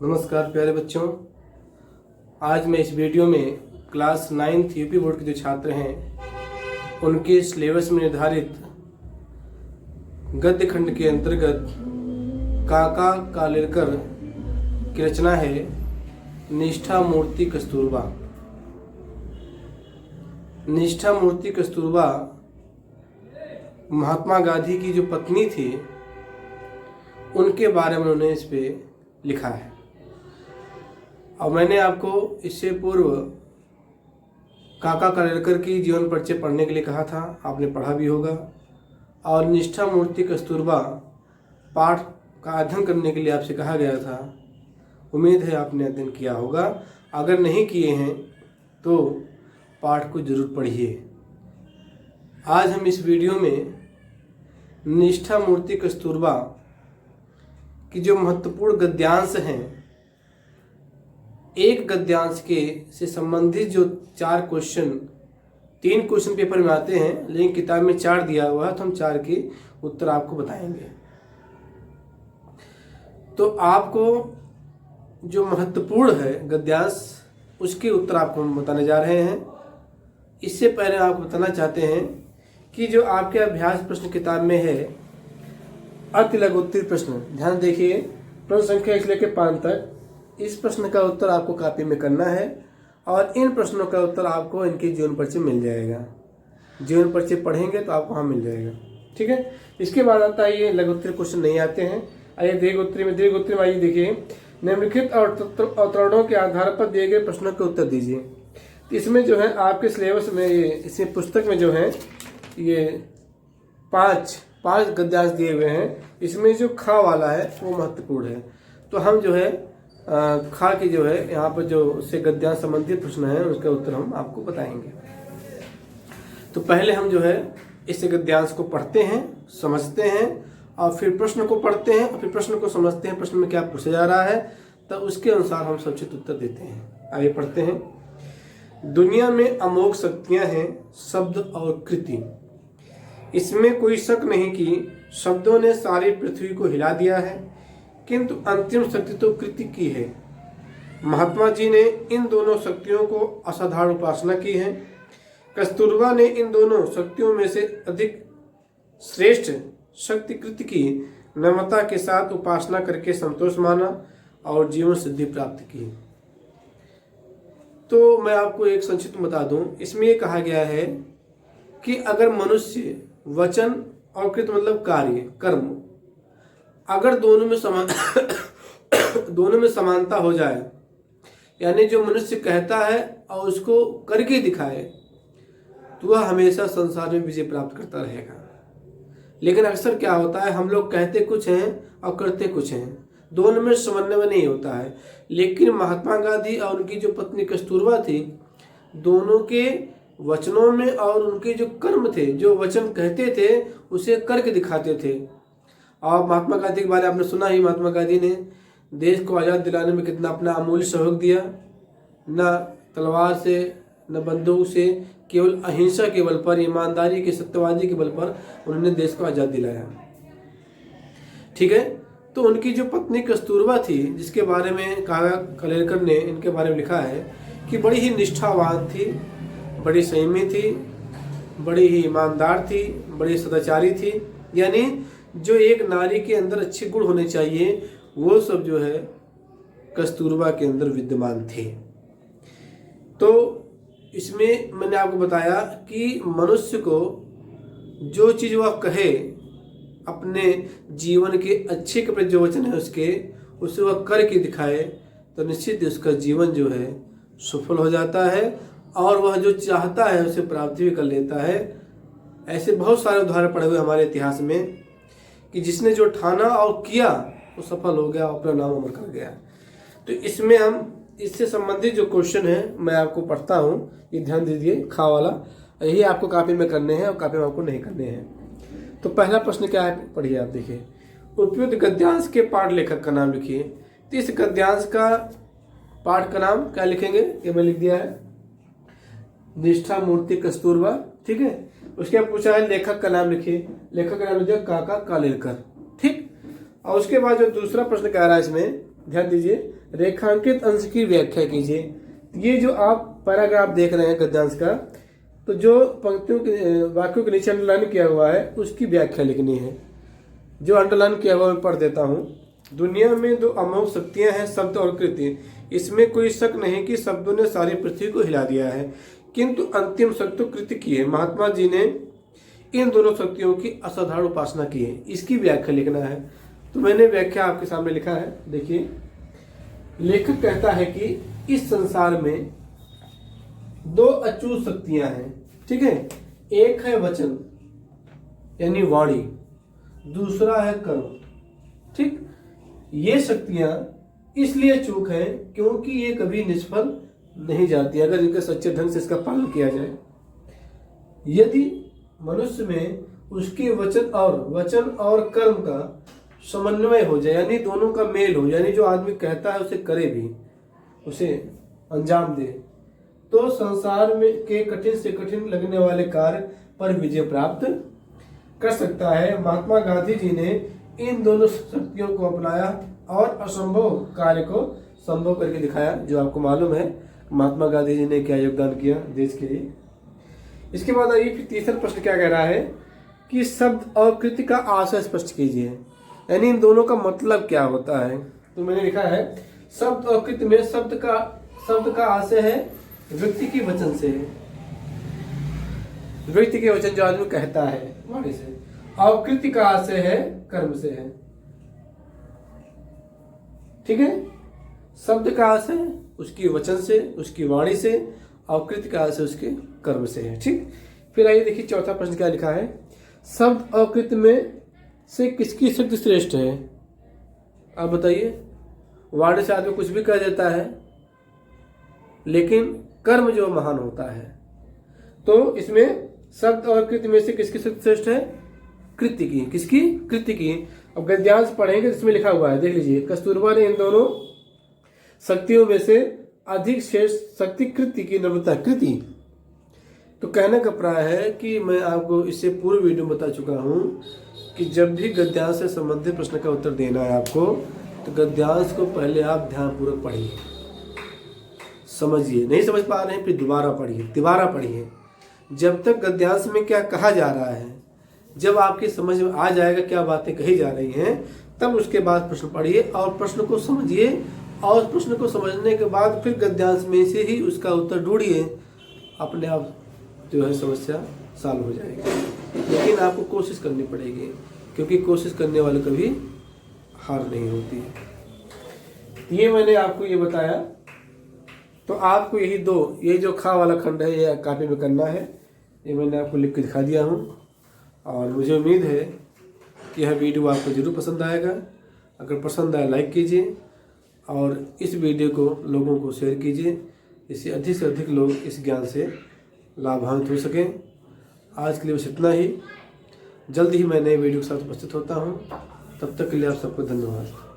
नमस्कार प्यारे बच्चों। आज मैं इस वीडियो में क्लास 9th यूपी बोर्ड के जो छात्र हैं उनके सिलेबस में निर्धारित गद्य खंड के अंतर्गत काका कालेलकर की रचना है निष्ठा मूर्ति कस्तूरबा। निष्ठा मूर्ति कस्तूरबा महात्मा गांधी की जो पत्नी थी उनके बारे में उन्होंने इस पे लिखा है। और मैंने आपको इससे पूर्व काका कालेलकर की जीवन परिचय पढ़ने के लिए कहा था, आपने पढ़ा भी होगा। और निष्ठा मूर्ति कस्तूरबा पाठ का अध्ययन करने के लिए आपसे कहा गया था। उम्मीद है आपने अध्ययन किया होगा। अगर नहीं किए हैं तो पाठ को जरूर पढ़िए। आज हम इस वीडियो में निष्ठा मूर्ति कस्तूरबा की जो महत्वपूर्ण गद्यांश हैं, एक गद्यांश के से संबंधित जो 3 क्वेश्चन पेपर में आते हैं, लेकिन किताब में 4 दिया हुआ है तो हम 4 के उत्तर आपको बताएंगे। तो आपको जो महत्वपूर्ण है गद्यांश उसके उत्तर आपको हम बताने जा रहे हैं। इससे पहले आपको बताना चाहते हैं कि जो आपके अभ्यास प्रश्न किताब में है अति लघुत्तरीय प्रश्न, ध्यान देखिए, प्रश्न संख्या 1 से लेकर 5 तक, इस प्रश्न का उत्तर आपको कॉपी में करना है और इन प्रश्नों का उत्तर आपको इनके जीवन परिचय मिल जाएगा। जीवन परिचय पढ़ेंगे तो आपको वहाँ मिल जाएगा, ठीक है। इसके बाद आता है ये लघुत्तरीय क्वेश्चन नहीं आते हैं। आइए दीर्घोत्तरीय में आइए देखिए, निम्नलिखित अवतरणों के आधार पर दिए गए प्रश्नों के उत्तर दीजिए। तो इसमें जो है आपके सिलेबस में इसमें पुस्तक में जो है ये 5 गद्यांश दिए हुए हैं। इसमें जो खा वाला है वो महत्वपूर्ण है। तो हम जो है खा की जो है यहाँ पर जो उससे गद्यांश संबंधित प्रश्न है उसका उत्तर हम आपको बताएंगे। तो पहले हम जो है इस गद्यांश को पढ़ते हैं, समझते हैं और फिर प्रश्न को पढ़ते हैं और फिर प्रश्न को समझते हैं, प्रश्न में क्या पूछा जा रहा है, तो उसके अनुसार हम समुचित उत्तर देते हैं। आइए पढ़ते हैं। दुनिया में अमोघ शक्तियां हैं, शब्द और कृति। इसमें कोई शक नहीं कि शब्दों ने सारी पृथ्वी को हिला दिया है, किंतु अंतिम शक्ति तो कृति की है। महात्मा जी ने इन दोनों शक्तियों को असाधारण उपासना की है। कस्तूरबा ने इन दोनों शक्तियों में से अधिक श्रेष्ठ शक्ति कृति की नम्रता के साथ उपासना करके संतोष माना और जीवन सिद्धि प्राप्त की। तो मैं आपको एक संक्षिप्त बता दूं, इसमें यह कहा गया है कि अगर मनुष्य वचन और कृत मतलब कार्य कर्म, अगर दोनों में समानता हो जाए, यानी जो मनुष्य कहता है और उसको करके दिखाए, तो वह हमेशा संसार में विजय प्राप्त करता रहेगा। लेकिन अक्सर क्या होता है, हम लोग कहते कुछ हैं और करते कुछ हैं, दोनों में समन्वय नहीं होता है। लेकिन महात्मा गांधी और उनकी जो पत्नी कस्तूरबा थी, दोनों के वचनों में और उनके जो कर्म थे, जो वचन कहते थे उसे करके दिखाते थे। और महात्मा गांधी के बारे में आपने सुना ही, महात्मा गांधी ने देश को आज़ाद दिलाने में कितना अपना अमूल्य सहयोग दिया। न तलवार से न बंदूक से, केवल अहिंसा के बल पर, ईमानदारी के, सत्यवादी के बल पर उन्होंने देश को आज़ाद दिलाया, ठीक है। तो उनकी जो पत्नी कस्तूरबा थी, जिसके बारे में काका कालेलकर ने इनके बारे में लिखा है कि बड़ी ही निष्ठावान थी, बड़ी संयमी थी, बड़ी ही ईमानदार थी, बड़ी सदाचारी थी। यानी जो एक नारी के अंदर अच्छे गुण होने चाहिए वो सब जो है कस्तूरबा के अंदर विद्यमान थे। तो इसमें मैंने आपको बताया कि मनुष्य को जो चीज़ वह कहे अपने जीवन के अच्छे के प्रति, जो वचन है उसे वह करके दिखाए, तो निश्चित उसका जीवन जो है सफल हो जाता है और वह जो चाहता है उसे प्राप्ति भी कर लेता है। ऐसे बहुत सारे उदाहरण पड़े हुए हमारे इतिहास में कि जिसने जो ठाना और किया वो सफल हो गया, अपना नाम अमर कर गया। तो इसमें हम इससे संबंधित जो क्वेश्चन है मैं आपको पढ़ता हूँ, ये ध्यान दीजिए, खा वाला, यही आपको कॉपी में करने हैं और कॉपी में आपको नहीं करने हैं। तो पहला प्रश्न क्या है, पढ़िए आप, देखिए। उपयुक्त गद्यांश के पाठ लेखक का नाम लिखिए। तो इस गद्यांश का पाठ का नाम क्या लिखेंगे, ये मैं लिख दिया है, निष्ठा मूर्ति कस्तूरबा, ठीक है। उसके बाद पूछा है लेखक का नाम लिखिए। लेखक का नाम लिखिए काका कालेलकर, ठीक। और उसके बाद जो दूसरा प्रश्न कह रहा है इसमें, ध्यान दीजिए, रेखांकित अंश की व्याख्या कीजिए। ये जो आप पैराग्राफ देख रहे हैं गद्यांश का, तो जो पंक्तियों के वाक्यों के नीचे अंडरलाइन किया हुआ है उसकी व्याख्या लिखनी है। जो अंडरलाइन किया हुआ मैं पढ़ देता हूँ। दुनिया में दो अमोघ शक्तियां हैं, शब्द और कृति। इसमें कोई शक नहीं कि शब्दों ने सारी पृथ्वी को हिला दिया है, किंतु अंतिम शक्ति तो कृति की है। महात्मा जी ने इन दोनों शक्तियों की असाधारण उपासना की है। इसकी व्याख्या लिखना है। तो मैंने व्याख्या आपके सामने लिखा है, देखिए। लेखक कहता है कि इस संसार में दो अचूक शक्तियां हैं, ठीक है। एक है वचन यानी वाणी, दूसरा है कर्म, ठीक। ये शक्तियां इसलिए अचूक हैं क्योंकि ये कभी निष्फल नहीं जाती अगर इनके सच्चे ढंग से इसका पालन किया जाए। यदि मनुष्य में उसके वचन और कर्म का समन्वय हो जाए, यानी दोनों का मेल हो, यानी जो आदमी कहता है उसे करे भी, उसे अंजाम दे, तो संसार में के कठिन से कठिन लगने वाले कार्य पर विजय प्राप्त कर सकता है। महात्मा गांधी जी ने इन दोनों शक्तियों को अपनाया और असंभव कार्य को संभव करके दिखाया। जो आपको मालूम है महात्मा गांधी जी ने क्या योगदान किया देश के लिए। इसके बाद आइए फिर तीसरा प्रश्न क्या कह रहा है कि शब्द और कृति का आशय स्पष्ट कीजिए, यानी इन दोनों का मतलब क्या होता है। तो मैंने लिखा है शब्द और कृति में शब्द का आशय है व्यक्ति के वचन से, व्यक्ति के वचन जो आदमी कहता है वाणी से, और कृति का आशय है कर्म से है, ठीक है। शब्द का आशय उसकी वचन से, उसकी वाणी से, और कृति का आशय उसके कर्म से है, ठीक। फिर आइए देखिए चौथा प्रश्न क्या लिखा है। शब्द और कृति में से किसकी शक्ति श्रेष्ठ है। आप बताइए। वाणी से आदमी कुछ भी कह देता है, लेकिन कर्म जो महान होता है। तो इसमें शब्द और कृति में से किसकी शक्ति श्रेष्ठ है। कृति की। किसकी। कृति की। अब गद्यांश पढ़ेंगे इसमें लिखा हुआ है, देख लीजिए। कस्तूरबा ने इन दोनों शक्तियों में से अधिक श्रेष्ठ शक्ति कृति की नम्रता। कृति। तो कहने का प्राय है कि मैं आपको इससे पूर्व वीडियो में बता चुका हूं कि जब भी गद्यांश से संबंधित प्रश्न का उत्तर देना है आपको, तो गद्यांश को पहले आप ध्यानपूर्वक पढ़िए, समझिए। नहीं समझ पा रहे हैं फिर दोबारा पढ़िए। जब तक गद्यांश में क्या कहा जा रहा है, जब आपकी समझ में आ जाएगा क्या बातें कही जा रही हैं, तब उसके बाद प्रश्न पढ़िए और प्रश्न को समझिए, और प्रश्न को समझने के बाद फिर गद्यांश में से ही उसका उत्तर ढूंढिए। अपने आप जो है समस्या सॉल्व हो जाएगी। लेकिन आपको कोशिश करनी पड़ेगी, क्योंकि कोशिश करने वाले कभी हार नहीं होती है। ये मैंने आपको ये बताया। तो आपको यही जो खा वाला खंड है ये कॉपी में करना है। ये मैंने आपको लिख के दिखा दिया हूँ, और मुझे उम्मीद है कि यह वीडियो आपको ज़रूर पसंद आएगा। अगर पसंद आए लाइक कीजिए, और इस वीडियो को लोगों को शेयर कीजिए, इससे अधिक से अधिक लोग इस ज्ञान से लाभान्वित हो सकें। आज के लिए बस इतना ही। जल्द ही मैं नए वीडियो के साथ उपस्थित होता हूँ। तब तक के लिए आप सबको धन्यवाद।